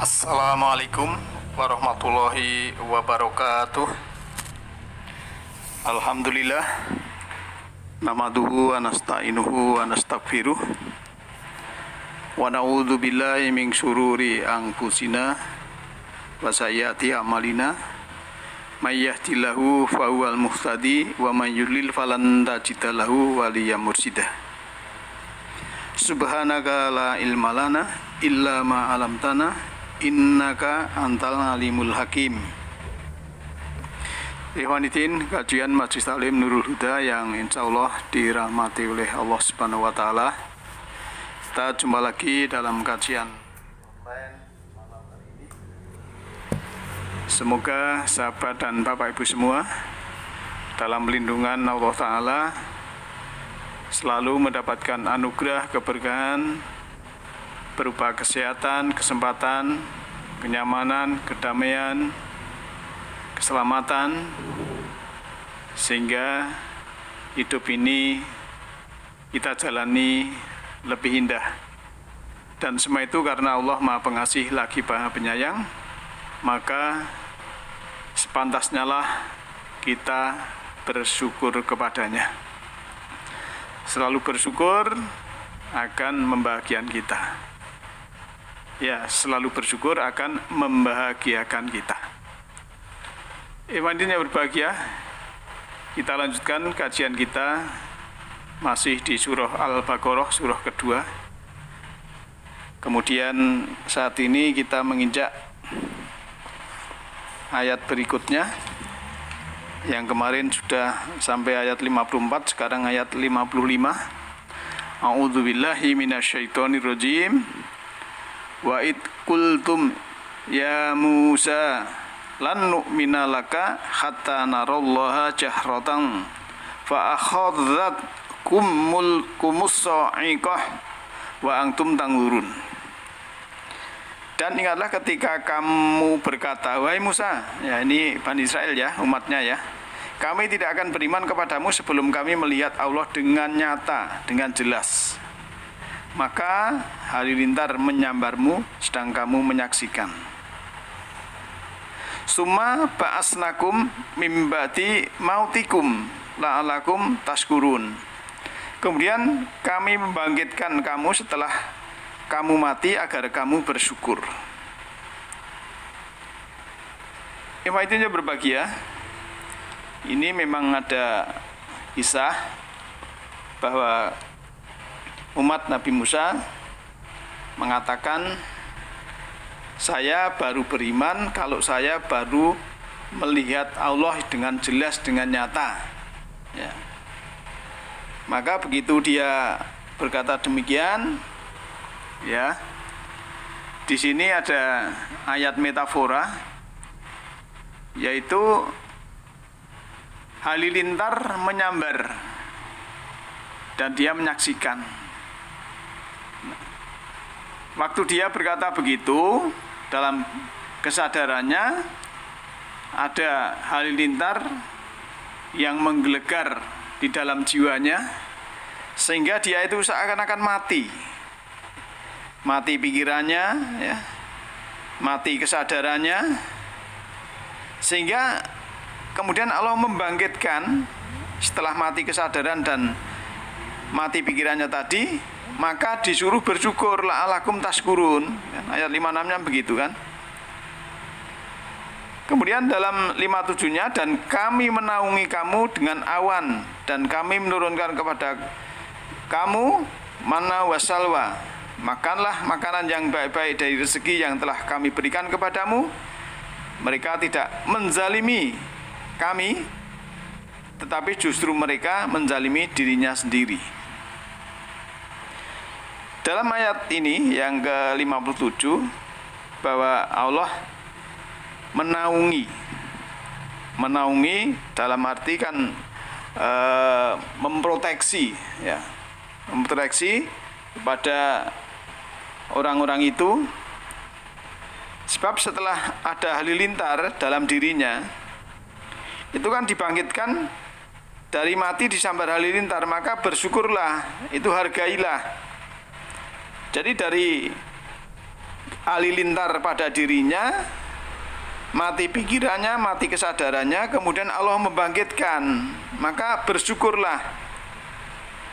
Assalamualaikum warahmatullahi wabarakatuh. Alhamdulillah, namaduhu wa nasta'inuhu wa nastaghfiruh wa na'udzu billahi min syururi anfusina wa sayyiati a'malina may yahdihillahu fahuwal muhtadi wa may yudlil falan tajida lahu waliyyan mursyida. Subhanaka la ilma lana illa ma 'allamtana innaka antal alimul hakim. Ikhwaniddin, kajian Majelis Taklim Nurul Huda yang insyaallah dirahmati oleh Allah Subhanahu wa taala. Kita jumpa lagi dalam kajian online malam hari ini. Semoga sahabat dan Bapak Ibu semua dalam lindungan Allah taala selalu mendapatkan anugerah keberkahan berupa kesehatan, kesempatan, kenyamanan, kedamaian, keselamatan, sehingga hidup ini kita jalani lebih indah. Dan semua itu karena Allah Maha Pengasih lagi Maha Penyayang, maka sepantasnya lah kita bersyukur kepadanya. Selalu bersyukur akan membahagiakan kita. Ya, selalu bersyukur akan membahagiakan kita. Ikhwaniddin yang berbahagia, kita lanjutkan kajian kita masih di surah Al-Baqarah, surah kedua. Kemudian saat ini kita menginjak ayat berikutnya. Yang kemarin sudah sampai ayat 54, sekarang ayat 55. A'udzubillahi minasyaitonirrajim. Wa id qultum ya Musa lan nu'mina laka hatta narallaha jahratan fa akhadhatkumul sa'iqah wa antum tanzurun. Dan ingatlah ketika kamu berkata, wahai Musa, ya ini Bani Israel ya, umatnya ya, kami tidak akan beriman kepadamu sebelum kami melihat Allah dengan nyata, dengan jelas. Maka halilintar menyambarmu sedang kamu menyaksikan. Summa ba'asnakum mim ba'di mautikum la'alakum tashkurun. Kemudian kami membangkitkan kamu setelah kamu mati agar kamu bersyukur. Ikhwaniddin yang berbahagia, ini memang ada kisah bahwa umat Nabi Musa mengatakan, saya baru beriman kalau saya baru melihat Allah dengan jelas, dengan nyata. Ya. Maka begitu dia berkata demikian, ya, di sini ada ayat metafora, yaitu halilintar menyambar dan dia menyaksikan. Waktu dia berkata begitu, dalam kesadarannya ada halilintar yang menggelegar di dalam jiwanya, sehingga dia itu seakan-akan mati. Mati pikirannya, ya, mati kesadarannya, sehingga kemudian Allah membangkitkan setelah mati kesadaran dan mati pikirannya tadi, maka disuruh bersyukur, la'alakum tashkurun. Ayat 56-nya begitu kan. Kemudian dalam 57-nya, dan kami menaungi kamu dengan awan dan kami menurunkan kepada kamu manna wasalwa. Makanlah makanan yang baik-baik dari rezeki yang telah kami berikan kepadamu. Mereka tidak menzalimi kami, tetapi justru mereka menzalimi dirinya sendiri. Dalam ayat ini yang ke-57, bahwa Allah menaungi dalam arti kan memproteksi, ya, memproteksi kepada orang-orang itu. Sebab setelah ada halilintar dalam dirinya, itu kan dibangkitkan dari mati disambar halilintar, maka bersyukurlah, itu hargailah. Jadi dari halilintar pada dirinya, mati pikirannya, mati kesadarannya, kemudian Allah membangkitkan, maka bersyukurlah.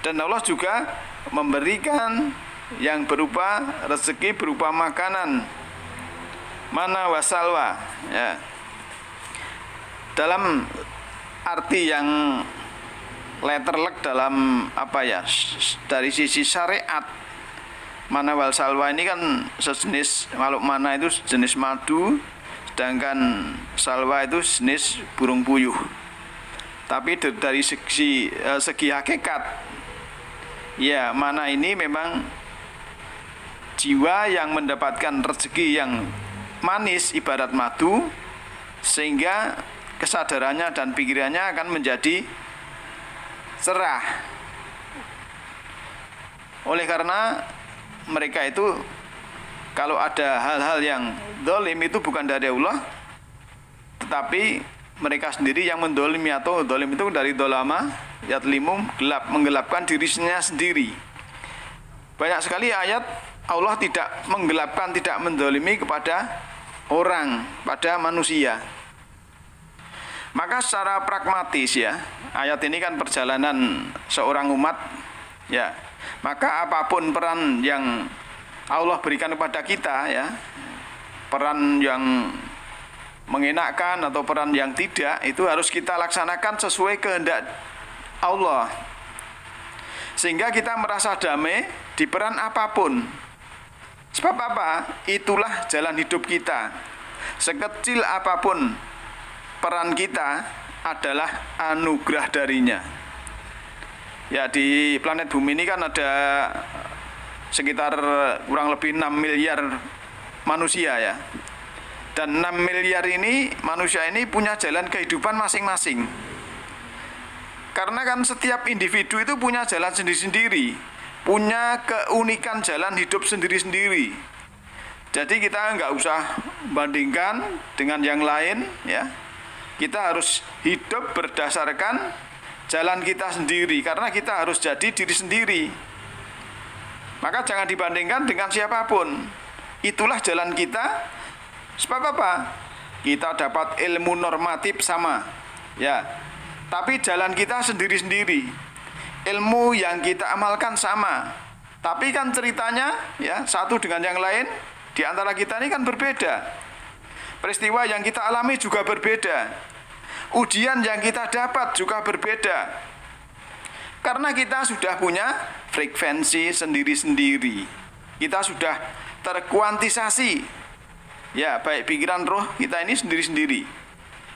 Dan Allah juga memberikan yang berupa rezeki, berupa makanan, mana wasalwa, ya. Dalam arti yang letterlek, dalam dari sisi syariat, mana wal salwa ini kan sejenis makhluk, mana itu jenis madu, sedangkan salwa itu jenis burung puyuh. Tapi dari segi hakikat, ya, mana ini memang jiwa yang mendapatkan rezeki yang manis ibarat madu, sehingga kesadarannya dan pikirannya akan menjadi cerah. Oleh karena mereka itu kalau ada hal-hal yang zalim itu bukan dari Allah, tetapi mereka sendiri yang mendolimi, atau zalim itu dari dolama yatlimu, gelap, menggelapkan dirinya sendiri. Banyak sekali ayat Allah tidak menggelapkan, tidak mendolimi kepada orang, pada manusia. Maka secara pragmatis, ya, ayat ini kan perjalanan seorang umat, ya. Maka apapun peran yang Allah berikan kepada kita, ya, peran yang mengenakkan atau peran yang tidak, itu harus kita laksanakan sesuai kehendak Allah, sehingga kita merasa damai di peran apapun. Sebab apa? Itulah jalan hidup kita. Sekecil apapun peran kita adalah anugerah darinya. Ya, di planet bumi ini kan ada sekitar kurang lebih 6 miliar manusia, ya. Dan 6 miliar ini manusia ini punya jalan kehidupan masing-masing. Karena kan setiap individu itu punya jalan sendiri-sendiri, punya keunikan jalan hidup sendiri-sendiri. Jadi kita nggak usah bandingkan dengan yang lain, ya. Kita harus hidup berdasarkan jalan kita sendiri, karena kita harus jadi diri sendiri. Maka jangan dibandingkan dengan siapapun. Itulah jalan kita. Sebab apa? Kita dapat ilmu normatif sama, ya. Tapi jalan kita sendiri-sendiri. Ilmu yang kita amalkan sama. Tapi kan ceritanya, ya, satu dengan yang lain di antara kita ini kan berbeda. Peristiwa yang kita alami juga berbeda. Ujian yang kita dapat juga berbeda. Karena kita sudah punya frekuensi sendiri-sendiri. Kita sudah terkuantisasi. Ya, baik pikiran roh kita ini sendiri-sendiri.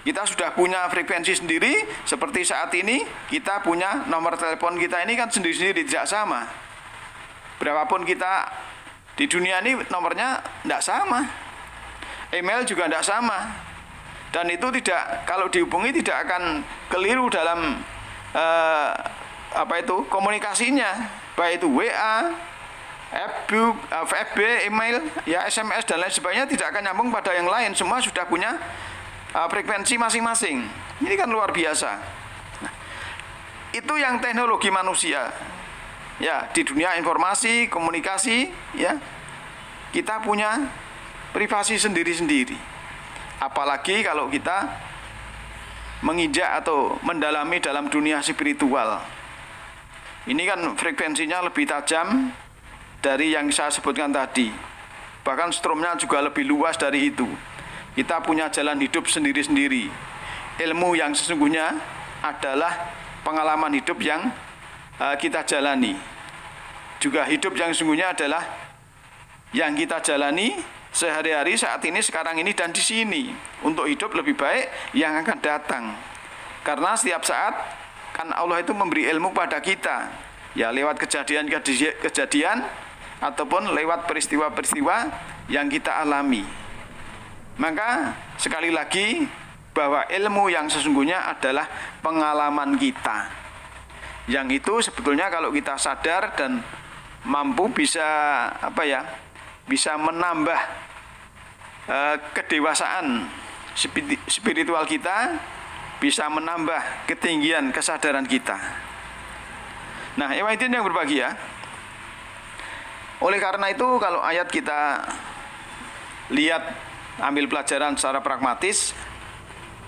Kita sudah punya frekuensi sendiri. Seperti saat ini kita punya nomor telepon kita ini kan sendiri-sendiri, tidak sama. Berapapun kita di dunia ini nomornya tidak sama. Email juga tidak sama. Dan itu tidak, kalau dihubungi tidak akan keliru dalam komunikasinya, baik itu WA, FB, email, ya, SMS dan lain sebagainya tidak akan nyambung pada yang lain. Semua sudah punya frekuensi masing-masing. Ini kan luar biasa. Nah, itu yang teknologi manusia. Ya, di dunia informasi, komunikasi, ya, kita punya privasi sendiri-sendiri. Apalagi kalau kita menginjak atau mendalami dalam dunia spiritual. Ini kan frekuensinya lebih tajam dari yang saya sebutkan tadi. Bahkan stromnya juga lebih luas dari itu. Kita punya jalan hidup sendiri-sendiri. Ilmu yang sesungguhnya adalah pengalaman hidup yang kita jalani. Juga hidup yang sesungguhnya adalah yang kita jalani sehari-hari, saat ini, sekarang ini, dan di sini, untuk hidup lebih baik yang akan datang. Karena setiap saat kan Allah itu memberi ilmu pada kita, ya, lewat kejadian ataupun lewat peristiwa-peristiwa yang kita alami. Maka sekali lagi bahwa ilmu yang sesungguhnya adalah pengalaman kita. Yang itu sebetulnya kalau kita sadar dan mampu bisa bisa menambah kedewasaan spiritual kita, bisa menambah ketinggian kesadaran kita. Nah, Ikhwanuddin yang berbahagia, oleh karena itu kalau ayat kita lihat, ambil pelajaran secara pragmatis,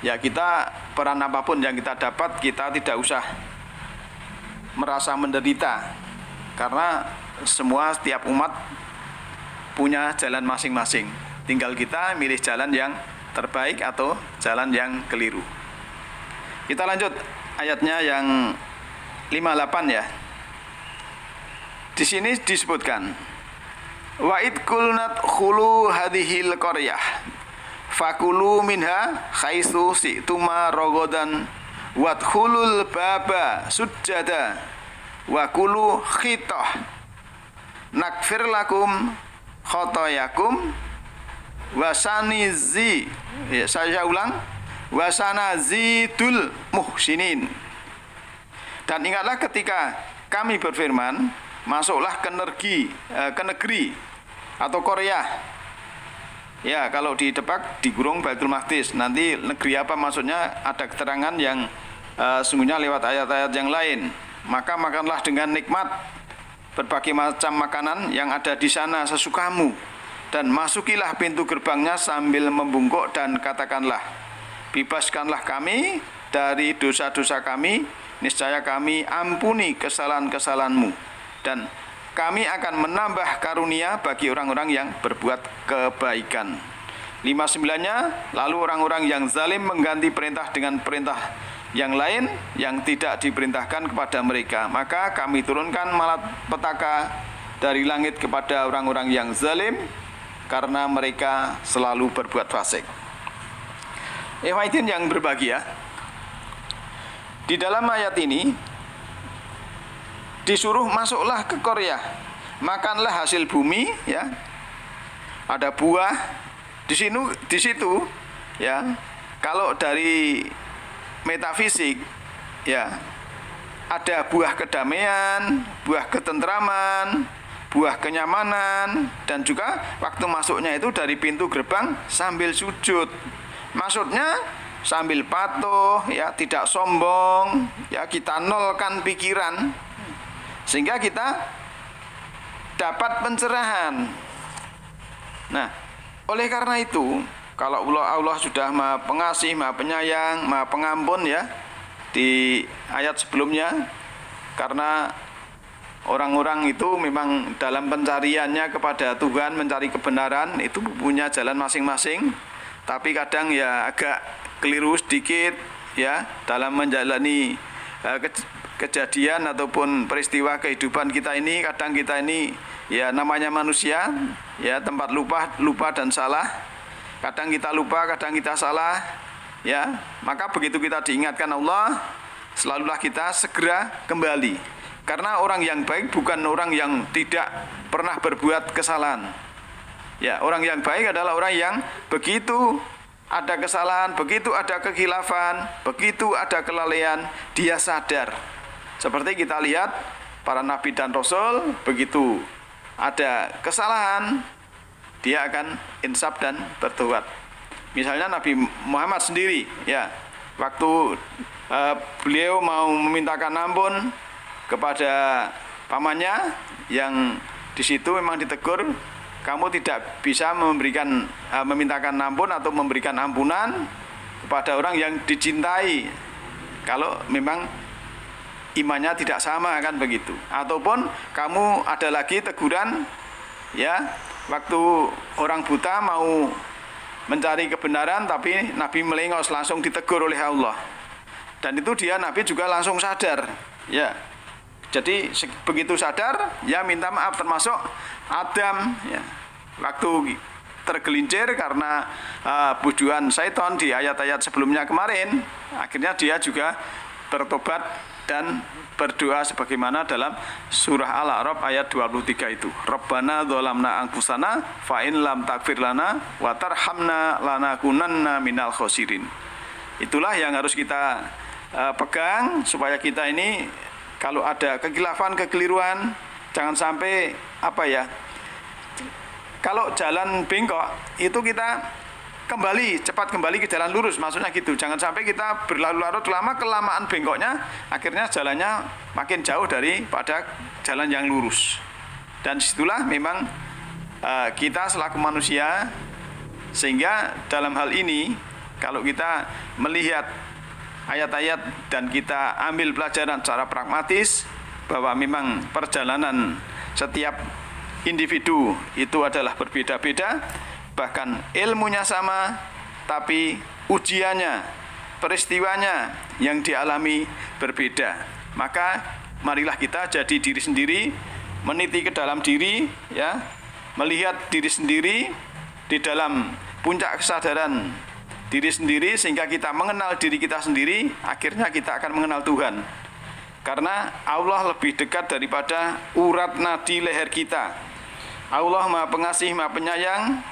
ya kita peran apapun yang kita dapat, kita tidak usah merasa menderita, karena setiap umat punya jalan masing-masing. Tinggal kita milih jalan yang terbaik atau jalan yang keliru. Kita lanjut ayatnya yang 58 ya. Di sini disebutkan, wa id qulnat khulu hadhil qaryah fakulu minha haitsu si'tuma ragadan wadkhulul baba sujjada wa kulu khitah nakfir lakum khotoyakum wasanizi, ya, saya ulang, wasanazidul muhsinin. Dan ingatlah ketika kami berfirman, masuklah ke negeri atau Korea. Ya, kalau di Depak digurung Baitul Maqdis. Nanti negeri apa maksudnya ada keterangan yang sungguhnya lewat ayat-ayat yang lain. Maka makanlah dengan nikmat berbagai macam makanan yang ada di sana sesukamu, dan masukilah pintu gerbangnya sambil membungkuk dan katakanlah, bebaskanlah kami dari dosa-dosa kami, niscaya kami ampuni kesalahan-kesalahanmu, dan kami akan menambah karunia bagi orang-orang yang berbuat kebaikan. 59-nya, lalu orang-orang yang zalim mengganti perintah dengan perintah yang lain yang tidak diperintahkan kepada mereka, maka kami turunkan malapetaka dari langit kepada orang-orang yang zalim karena mereka selalu berbuat fasik. Ikhwatin yang berbahagia, di dalam ayat ini disuruh masuklah ke Korea, makanlah hasil bumi, ya. Ada buah di situ, ya. Kalau dari metafisik, ya, ada buah kedamaian, buah ketentraman, buah kenyamanan, dan juga waktu masuknya itu dari pintu gerbang sambil sujud. Maksudnya sambil patuh, ya, tidak sombong, ya, kita nolkan pikiran sehingga kita dapat pencerahan. Nah, oleh karena itu, kalau Allah sudah Maha Pengasih, Maha Penyayang, Maha Pengampun, ya, di ayat sebelumnya, karena orang-orang itu memang dalam pencariannya kepada Tuhan, mencari kebenaran, itu punya jalan masing-masing, tapi kadang ya agak keliru sedikit, ya, dalam menjalani kejadian ataupun peristiwa kehidupan kita ini. Kadang kita ini, ya, namanya manusia, ya, tempat lupa dan salah. Kadang kita lupa, kadang kita salah, ya. Maka begitu kita diingatkan Allah, selalulah kita segera kembali. Karena orang yang baik bukan orang yang tidak pernah berbuat kesalahan. Ya, orang yang baik adalah orang yang begitu ada kesalahan, begitu ada kekhilafan, begitu ada kelalaian, dia sadar. Seperti kita lihat para nabi dan rasul, begitu ada kesalahan, dia akan insaf dan bertobat. Misalnya Nabi Muhammad sendiri, ya, waktu beliau mau memintakan ampun kepada pamannya yang di situ memang ditegur, kamu tidak bisa memintakan ampun atau memberikan ampunan kepada orang yang dicintai kalau memang imannya tidak sama, kan begitu. Ataupun kamu ada lagi teguran, ya, waktu orang buta mau mencari kebenaran tapi Nabi melengos, langsung ditegur oleh Allah. Dan itu Nabi juga langsung sadar, ya. Jadi begitu sadar, ya, minta maaf, termasuk Adam, ya, waktu tergelincir karena bujuan syaitan di ayat-ayat sebelumnya kemarin, akhirnya dia juga bertobat dan berdoa sebagaimana dalam surah Al-A'raf ayat 23 itu. Rabbana dzalamna anfusana fa in lam taghfir lana wa tarhamna lanakunanna minal khosirin. Itulah yang harus kita pegang supaya kita ini kalau ada kekhilafan, kekeliruan, jangan sampai kalau jalan bengkok itu kita cepat kembali ke jalan lurus, maksudnya gitu. Jangan sampai kita berlarut-larut lama, kelamaan bengkoknya, akhirnya jalannya makin jauh daripada jalan yang lurus. Dan disitulah memang kita selaku manusia Sehingga dalam hal ini kalau kita melihat ayat-ayat dan kita ambil pelajaran secara pragmatis bahwa memang perjalanan setiap individu itu adalah berbeda-beda, bahkan ilmunya sama tapi ujiannya, peristiwanya yang dialami berbeda. Maka marilah kita jadi diri sendiri, meniti ke dalam diri, ya, melihat diri sendiri di dalam puncak kesadaran diri sendiri, sehingga kita mengenal diri kita sendiri, akhirnya kita akan mengenal Tuhan. Karena Allah lebih dekat daripada urat nadi leher kita. Allah Maha Pengasih, Maha Penyayang.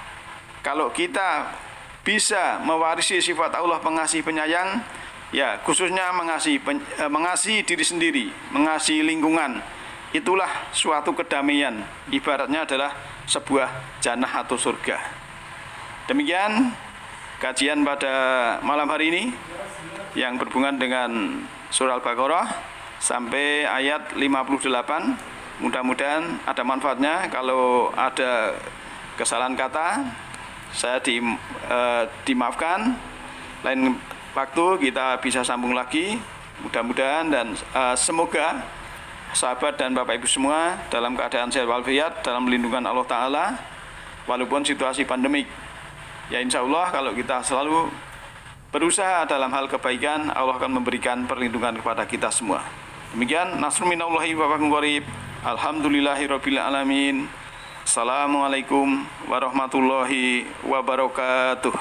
Kalau kita bisa mewarisi sifat Allah pengasih penyayang, ya khususnya mengasihi diri sendiri, mengasihi lingkungan, itulah suatu kedamaian. Ibaratnya adalah sebuah jannah atau surga. Demikian kajian pada malam hari ini yang berhubungan dengan surah Al-Baqarah sampai ayat 58. Mudah-mudahan ada manfaatnya. Kalau ada kesalahan kata, saya dimaafkan. Lain waktu kita bisa sambung lagi. Mudah-mudahan dan semoga sahabat dan Bapak Ibu semua dalam keadaan sehat walafiat, dalam lindungan Allah Ta'ala, walaupun situasi pandemik. Ya insya Allah kalau kita selalu berusaha dalam hal kebaikan, Allah akan memberikan perlindungan kepada kita semua. Demikian, nasrun minallahi wa fathun qarib. Alhamdulillahirabbil alamin. Assalamualaikum warahmatullahi wabarakatuh.